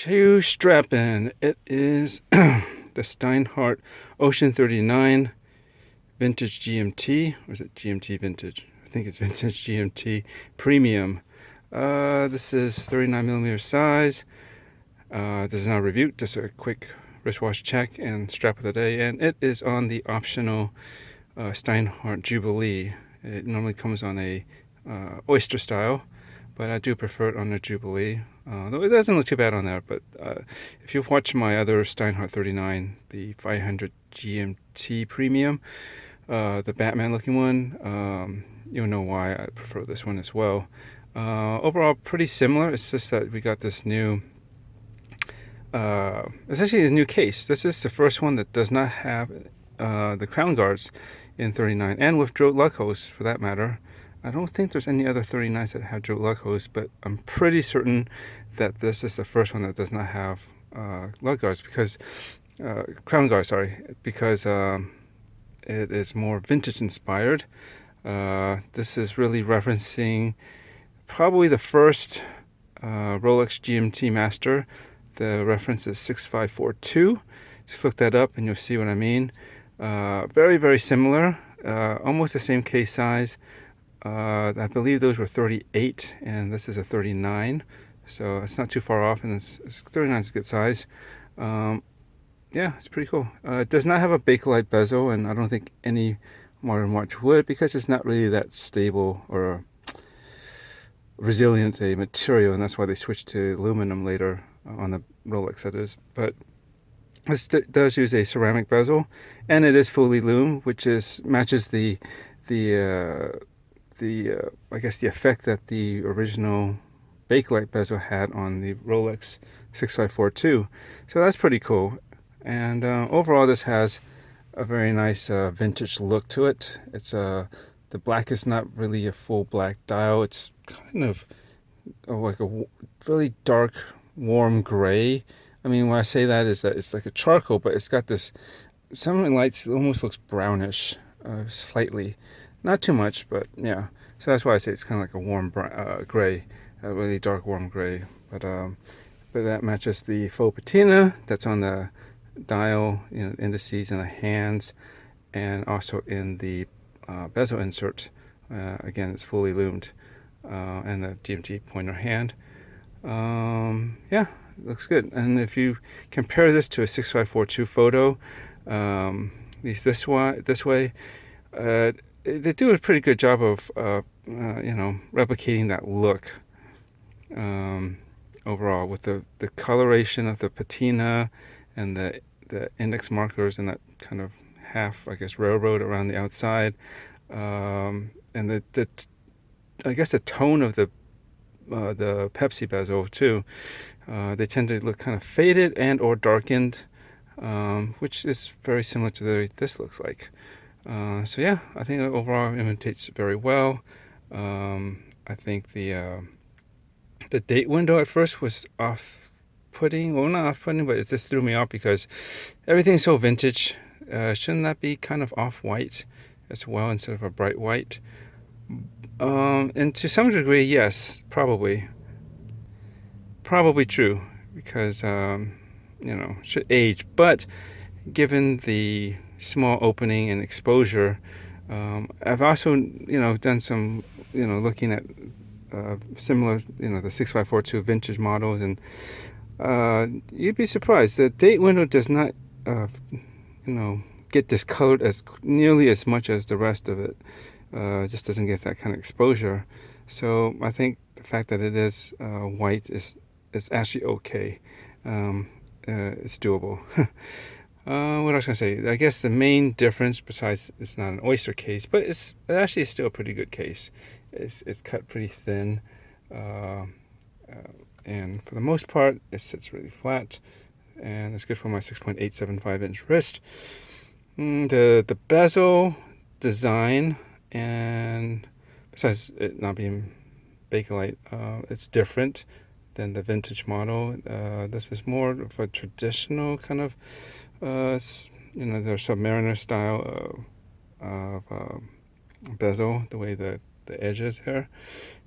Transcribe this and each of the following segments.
U Strappin. It is the Steinhart Ocean 39 Vintage GMT. Or is it GMT Vintage? I think it's Vintage GMT Premium. This is 39mm size. This is not a review, just a quick wristwatch check and strap of the day. And it is on the optional Steinhart Jubilee. It normally comes on a oyster style, but I do prefer it on the Jubilee. Though it doesn't look too bad on there, but if you've watched my other Steinhart 39, the 500 GMT Premium, the Batman looking one, you'll know why I prefer this one as well. Overall, pretty similar. It's just that we got this new, it's actually a new case. This is the first one that does not have the crown guards in 39, and with drilled lug holes for that matter. I don't think there's any other 39s that have drilled lug holes, but I'm pretty certain that this is the first one that does not have lug guards, because crown guards, sorry, because it is more vintage inspired. This is really referencing probably the first Rolex GMT Master. The reference is 6542. Just look that up and you'll see what I mean. Very, very similar, almost the same case size. I believe those were 38 and this is a 39, so it's not too far off, and it's 39 is a good size. Yeah, it's pretty cool. It does not have a bakelite bezel, and I don't think any modern watch would, because it's not really that stable or resilient a material, and that's why they switched to aluminum later on the Rolex, that is. But this does use a ceramic bezel, and it is fully lume, which matches the I guess the effect that the original bakelite bezel had on the Rolex 6542. So that's pretty cool. And overall, this has a very nice vintage look to it. It's the black is not really a full black dial. It's kind of like a really dark, warm gray. I mean, when I say that is that it's like a charcoal, but it's got this, some lights, it almost looks brownish, slightly. Not too much, but yeah. So that's why I say it's kind of like a warm gray, a really dark warm gray. But that matches the faux patina that's on the dial, indices and the hands, and also in the bezel insert. Again, it's fully lumed, and the GMT pointer hand. Yeah, looks good. And if you compare this to a 6542 photo, at least this way, they do a pretty good job of replicating that look overall, with the coloration of the patina and the index markers and that kind of half, I guess, railroad around the outside, and I guess the tone of the Pepsi bezel too. They tend to look kind of faded and or darkened, which is very similar to this looks like. So yeah, I think overall it imitates very well. I think the date window at first was off-putting. Well, not off-putting, but it just threw me off because everything's so vintage. Shouldn't that be kind of off-white as well instead of a bright white? And to some degree, yes, probably true, because should age. But given the small opening and exposure, I've also done some looking at similar the 6542 vintage models, and you'd be surprised the date window does not get discolored as nearly as much as the rest of it. Just doesn't get that kind of exposure. So I think the fact that it is white is actually okay. It's doable. What else can I say? I guess the main difference, besides it's not an oyster case, but it actually is still a pretty good case. It's cut pretty thin, and for the most part, it sits really flat, and it's good for my 6.875 inch wrist. The bezel design, and besides it not being bakelite, it's different than the vintage model. This is more of a traditional kind of their Submariner style of bezel, the way the edges here.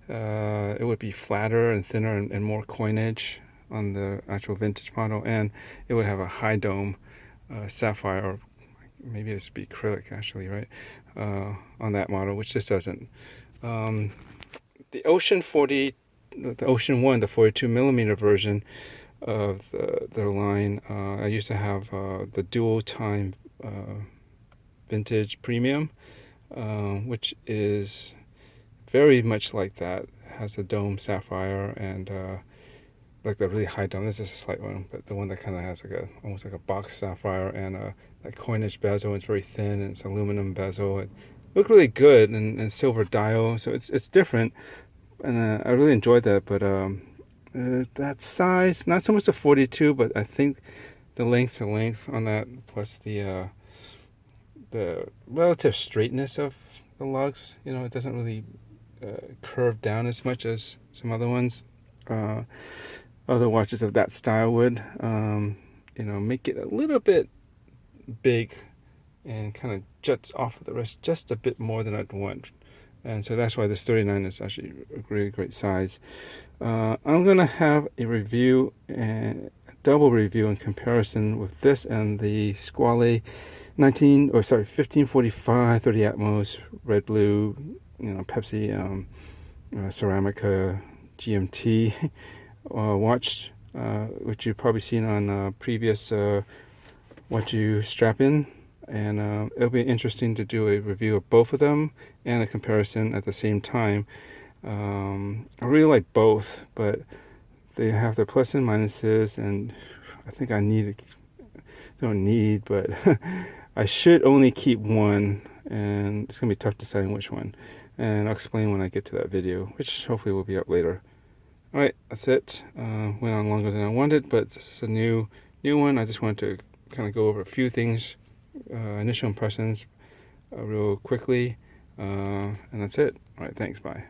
It would be flatter and thinner and more coinage on the actual vintage model, and it would have a high dome sapphire, or maybe it should be acrylic actually, right? On that model, which this doesn't. The Ocean 40, the Ocean 1, the 42 millimeter version of their line, I used to have the dual time Vintage Premium, which is very much like that. It has a dome sapphire and like the really high dome. This is a slight one, but the one that kind of has like almost like a box sapphire and a like coinage bezel. It's very thin and it's aluminum bezel. It looked really good, and silver dial, so it's different, and I really enjoyed that. But that size, not so much the 42, but I think the length to length on that, plus the relative straightness of the lugs. You know, it doesn't really curve down as much as some other ones. Other watches of that style would, you know, make it a little bit big and kind of juts off of the rest just a bit more than I'd want. And so that's why this 39 is actually a really great size. I'm going to have a review, and a double review in comparison with this and the Squale 1545 30 Atmos red blue, you know, Pepsi Ceramica GMT watch, which you've probably seen on previous What U Strappin, and it'll be interesting to do a review of both of them and a comparison at the same time. I really like both, but they have their plus and minuses, and I think don't need, but I should only keep one, and it's gonna be tough deciding which one, and I'll explain when I get to that video, which hopefully will be up later. All right, that's it. Went on longer than I wanted, but this is a new one. I just wanted to kind of go over a few things, initial impressions, real quickly, and that's it. All right, thanks, bye.